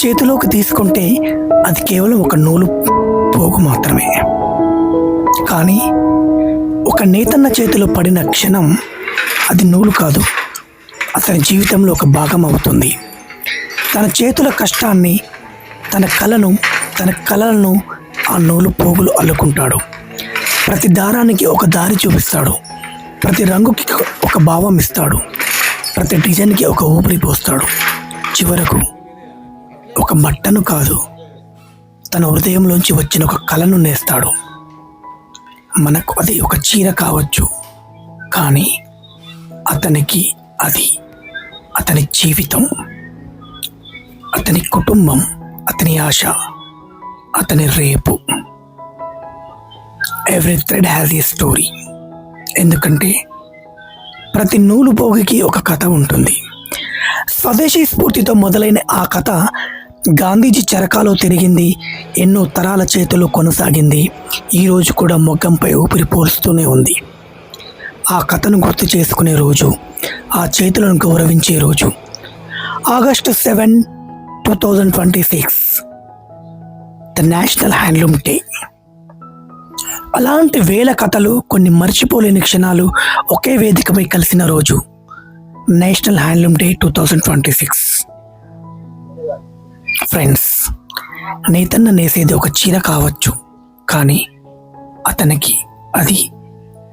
చేతిలోకి తీసుకుంటే అది కేవలం ఒక నూలు పోగు మాత్రమే. కానీ ఒక నేతన్న చేతిలో పడిన క్షణం అది నూలు కాదు, అతని జీవితంలో ఒక భాగం అవుతుంది. తన చేతుల కష్టాన్ని, తన కలలను ఆ నూలు పోగులు అల్లుకుంటాడు. ప్రతి దారానికి ఒక దారి చూపిస్తాడు, ప్రతి రంగుకి ఒక భావం ఇస్తాడు, ప్రతి డిజైన్కి ఒక ఊపిరి పోస్తాడు. చివరకు ఒక బట్టను కాదు, తన హృదయంలోంచి వచ్చిన ఒక కళను నేస్తాడు. మనకు అది ఒక చీర కావచ్చు, కానీ అతనికి అది అతని జీవితం, అతని కుటుంబం, అతని ఆశ, అతని రేపు. Every thread has a story. ఎందుకంటే ప్రతి నూలు పోగుకి ఒక కథ ఉంటుంది. స్వదేశీ స్ఫూర్తితో మొదలైన ఆ కథ గాంధీజీ చరకాలో తిరిగింది, ఎన్నో తరాల చేతుల్లో కొనసాగింది. ఈరోజు కూడా మొగ్గంపై ఊపిరి పోలుస్తూనే ఉంది. ఆ కథను గుర్తు చేసుకునే రోజు, ఆ చేతులను గౌరవించే రోజు August 7, 2026, the national handloom day. అలాంటి వేల కథలు, కొన్ని మర్చిపోలేని క్షణాలు ఒకే వేదికపై కలిసిన రోజు నేషనల్ హ్యాండ్లూమ్ డే 2026. ఫ్రెండ్స్, నేతన్న నేసేది ఒక చీర కావచ్చు, కానీ అతనికి అది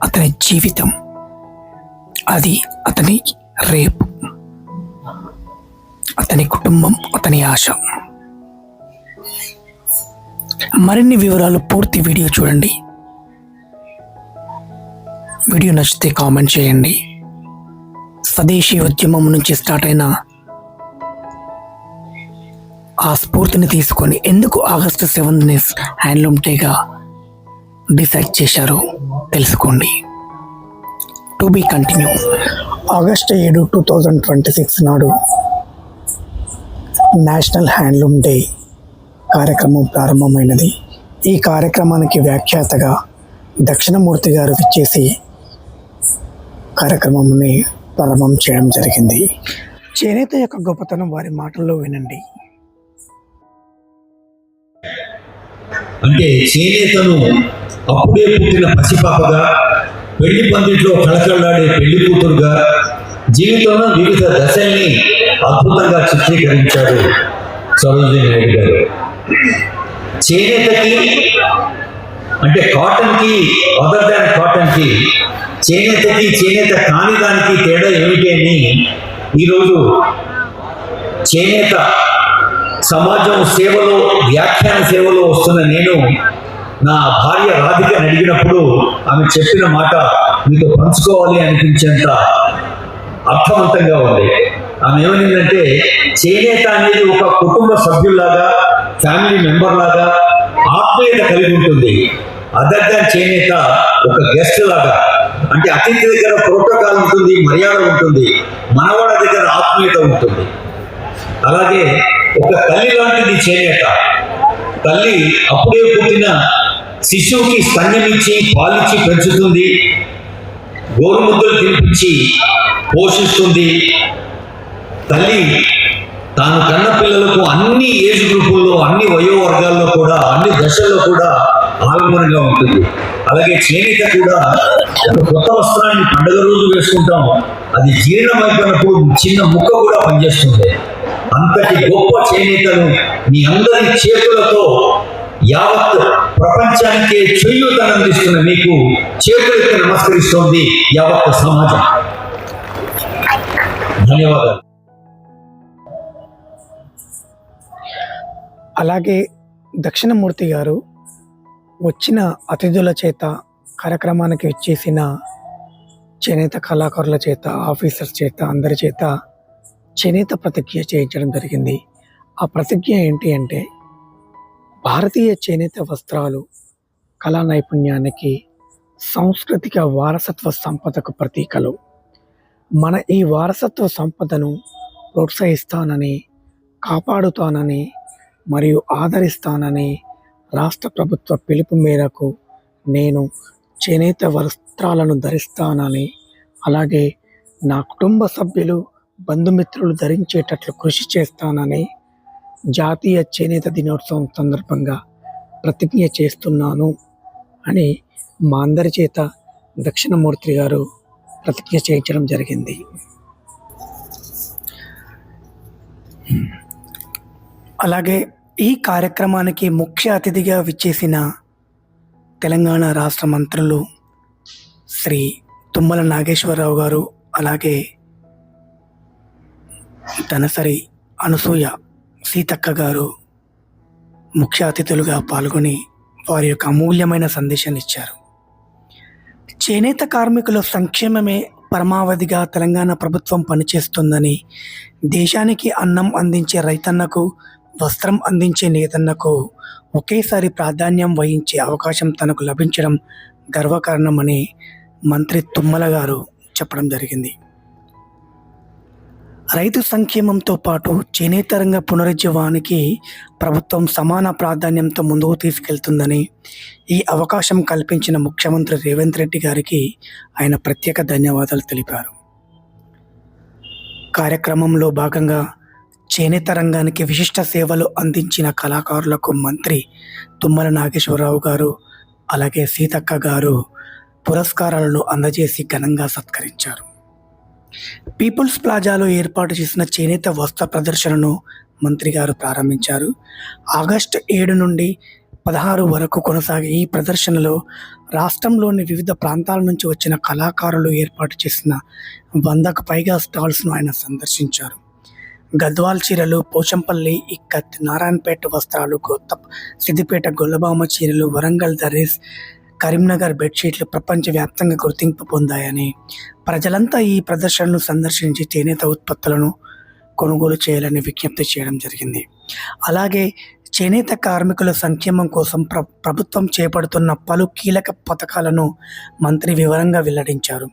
అతని జీవితం, అది అతని రేపు, అతని కుటుంబం, అతని ఆశ. మరిన్ని వివరాలు పూర్తి వీడియో చూడండి. వీడియో నచ్చితే కామెంట్ చేయండి. స్వదేశీ ఉద్యమం నుంచి స్టార్ట్ అయిన ఆ స్ఫూర్తిని తీసుకొని ఎందుకు ఆగస్టు 7ని హ్యాండ్లూమ్ డేగా డిసైడ్ చేశారో తెలుసుకోండి. To be continue. ఆగస్టు 7, 2026 నాడు నేషనల్ హ్యాండ్లూమ్ డే కార్యక్రమం ప్రారంభమైనది. ఈ కార్యక్రమానికి వ్యాఖ్యాతగా దక్షిణమూర్తి గారు విచ్చేసి కార్యక్రమాన్ని ప్రారంభం చేయడం జరిగింది. చేనేత యొక్క గొప్పతనం వారి మాటల్లో వినండి. అంటే చేనేతను అప్పుడే పుట్టిన పసిపాపగా, పెళ్లి పందిట్లో కళకళలాడే పెళ్లి కూతురుగా, జీవితంలో వివిధ దశల్ని అద్భుతంగా చిత్రీకరించారు సరోజినీ నాయుడు గారు. చేనేతకి అంటే కాటన్కి, అదర్ దాన్ కాటన్కి, చేనేతకి చేనేత కాని దానికి తేడా ఏమిటి అని ఈరోజు చేనేత సమాజం సేవలో, వ్యాఖ్యాన సేవలో వస్తున్న నేను నా భార్య రాధికని అడిగినప్పుడు ఆమె చెప్పిన మాట మీతో పంచుకోవాలి అనిపించేంత అర్థవంతంగా ఉంది. ఆమె ఏమనిందంటే, చేనేత అనేది ఒక కుటుంబ సభ్యుల్లాగా, ఫ్యామిలీ మెంబర్ లాగా ఆత్మీయత కలిగి ఉంటుంది. అదర్ దాన్ చేనేత ఒక గెస్ట్ లాగా, అంటే అతిథి దగ్గర ప్రోటోకాల్ ఉంటుంది, మర్యాద ఉంటుంది, మనవాళ్ళ దగ్గర ఆత్మీయత ఉంటుంది. అలాగే ఒక తల్లి లాంటిది చేనేత. తల్లి అప్పుడే పుట్టిన శిశువుకి స్తన్యమిచ్చి, పాలిచ్చి పెంచుతుంది, గోరుముద్దలు తినిపించి పోషిస్తుంది. తల్లి తాను కన్న పిల్లలకు అన్ని ఏజ్ గ్రూపుల్లో, అన్ని వయోవర్గాల్లో కూడా, అన్ని దశల్లో కూడా ఆలంబనంగా ఉంటుంది. అలాగే చేనేత కూడా ఒక కొత్త వస్త్రాన్ని పండుగ రోజు వేసుకుంటాం, అది జీర్ణమైపోయినప్పుడు చిన్న ముక్క కూడా పనిచేస్తుంది. అంతటి గొప్ప చేనేతను మీ అందరి చేతులతో యావత్ ప్రపంచానికే చేయూతనందిస్తున్న మీకు చేతులెత్తి నమస్కరిస్తోంది యావత్ సమాజం. ధన్యవాదాలు. అలాగే దక్షిణమూర్తి గారు వచ్చిన అతిథుల చేత, కార్యక్రమానికి వచ్చేసిన చేనేత కళాకారుల చేత, ఆఫీసర్స్ చేత, అందరి చేత చేనేత ప్రతిజ్ఞ చేయించడం జరిగింది. ఆ ప్రతిజ్ఞ ఏంటి అంటే, భారతీయ చేనేత వస్త్రాలు కళా నైపుణ్యానికి, సాంస్కృతిక వారసత్వ సంపదకు ప్రతీకలు. మన ఈ వారసత్వ సంపదను ప్రోత్సహిస్తానని, కాపాడుతానని మరియు ఆదరిస్తానని రాష్ట్ర ప్రభుత్వ పిలుపు మేరకు నేను చేనేత వస్త్రాలను ధరిస్తానని, అలాగే నా కుటుంబ సభ్యులు, బంధుమిత్రులు ధరించేటట్లు కృషి చేస్తానని జాతీయ చేనేత దినోత్సవం సందర్భంగా ప్రతిజ్ఞ చేస్తున్నాను అని మా అందరి చేత దక్షిణమూర్తి గారు ప్రతిజ్ఞ చేయించడం జరిగింది. అలాగే ఈ కార్యక్రమానికి ముఖ్య అతిథిగా విచ్చేసిన తెలంగాణ రాష్ట్ర మంత్రులు శ్రీ తుమ్మల నాగేశ్వరరావు గారు, అలాగే తనసరి అనసూయ సీతక్క గారు ముఖ్య అతిథులుగా పాల్గొని వారి యొక్క అమూల్యమైన సందేశాన్ని ఇచ్చారు. చేనేత కార్మికుల సంక్షేమమే పరమావధిగా తెలంగాణ ప్రభుత్వం పనిచేస్తుందని, దేశానికి అన్నం అందించే రైతన్నకు, వస్త్రం అందించే నేతన్నకు ఒకేసారి ప్రాధాన్యం వహించే అవకాశం తనకు లభించడం గర్వకారణమని మంత్రి తుమ్మల గారు చెప్పడం జరిగింది. రైతు సంక్షేమంతో పాటు చేనేత రంగ పునరుజ్జీవానికి ప్రభుత్వం సమాన ప్రాధాన్యంతో ముందుకు తీసుకెళ్తుందని, ఈ అవకాశం కల్పించిన ముఖ్యమంత్రి రేవంత్ రెడ్డి గారికి ఆయన ప్రత్యేక ధన్యవాదాలు తెలిపారు. కార్యక్రమంలో భాగంగా చేనేత రంగానికి విశిష్ట సేవలు అందించిన కళాకారులకు మంత్రి తుమ్మల నాగేశ్వరరావు గారు, అలాగే సీతక్క గారు పురస్కారాలను అందజేసి ఘనంగా సత్కరించారు. పీపుల్స్ ప్లాజాలో ఏర్పాటు చేసిన చేనేత వస్త్ర ప్రదర్శనను మంత్రి గారు ప్రారంభించారు. ఆగస్టు 7 నుండి 16 వరకు కొనసాగే ఈ ప్రదర్శనలో రాష్ట్రంలోని వివిధ ప్రాంతాల నుంచి వచ్చిన కళాకారులు ఏర్పాటు చేసిన 100కు పైగా స్టాల్స్ను ఆయన సందర్శించారు. గద్వాల్ చీరలు, పోచంపల్లి ఇక్కత్, నారాయణపేట వస్త్రాలు, సిద్దిపేట గొల్లబామ చీరలు, వరంగల్ దరీస్, కరీంనగర్ బెడ్షీట్లు ప్రపంచవ్యాప్తంగా గుర్తింపు పొందాయని, ప్రజలంతా ఈ ప్రదర్శనను సందర్శించి చేనేత ఉత్పత్తులను కొనుగోలు చేయాలని విజ్ఞప్తి చేయడం జరిగింది. అలాగే చేనేత కార్మికుల సంక్షేమం కోసం ప్రభుత్వం చేపడుతున్న పలు కీలక పథకాలను మంత్రి వివరంగా వెల్లడించారు.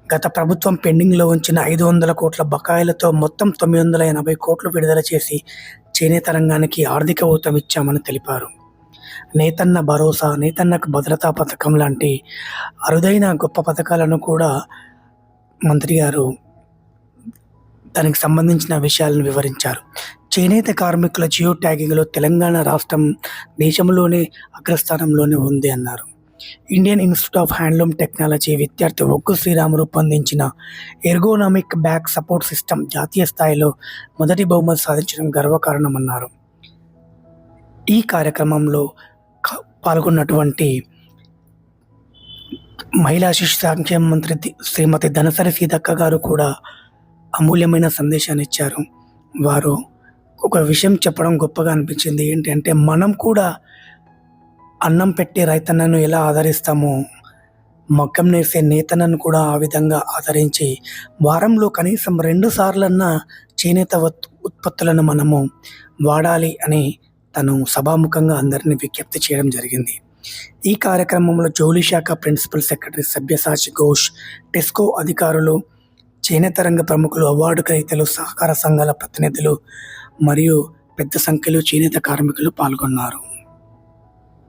గత ప్రభుత్వం పెండింగ్లో ఉంచిన 500 కోట్ల బకాయిలతో మొత్తం 980 కోట్లు విడుదల చేసి చేనేత రంగానికి ఆర్థిక ఊతం ఇచ్చామని తెలిపారు. నేతన్న భరోసా, నేతన్నకు భద్రతా పథకం లాంటి అరుదైన గొప్ప పథకాలను కూడా మంత్రి గారు దానికి సంబంధించిన విషయాలను వివరించారు. చేనేత కార్మికుల జియో ట్యాగింగ్లో తెలంగాణ రాష్ట్రం దేశంలోనే అగ్రస్థానంలోనే ఉంది అన్నారు. Indian institute of handloom technology విద్యార్థి ఒగ్గు శ్రీరామ్ రూపొందించిన ఎర్గోనామిక్ బ్యాక్ సపోర్ట్ సిస్టమ్ జాతీయ స్థాయిలో మొదటి బహుమతి సాధించడం గర్వకారణమన్నారు. ఈ కార్యక్రమంలో పాల్గొన్నటువంటి మహిళా శిశు సంక్షేమ మంత్రి శ్రీమతి ధనసరి సీతక్క గారు కూడా అమూల్యమైన సందేశాన్ని ఇచ్చారు. వారు ఒక విషయం చెప్పడం గొప్పగా అనిపించింది. ఏంటంటే, మనం కూడా అన్నం పెట్టి రైతన్నను ఎలా ఆదరిస్తామో, మగ్గం నేసే నేతన్నను కూడా ఆ విధంగా ఆదరించి వారంలో కనీసం 2 సార్లన్నా చేనేత ఉత్పత్తులను మనము వాడాలి అని తను సభాముఖంగా అందరినీ విజ్ఞప్తి చేయడం జరిగింది. ఈ కార్యక్రమంలో జౌలి శాఖ ప్రిన్సిపల్ సెక్రటరీ సభ్యసాచి ఘోష్, టెస్కో అధికారులు, చేనేత రంగ ప్రముఖులు, అవార్డు గ్రహీతలు, సహకార సంఘాల ప్రతినిధులు మరియు పెద్ద సంఖ్యలో చేనేత కార్మికులు పాల్గొన్నారు.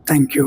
Thank you.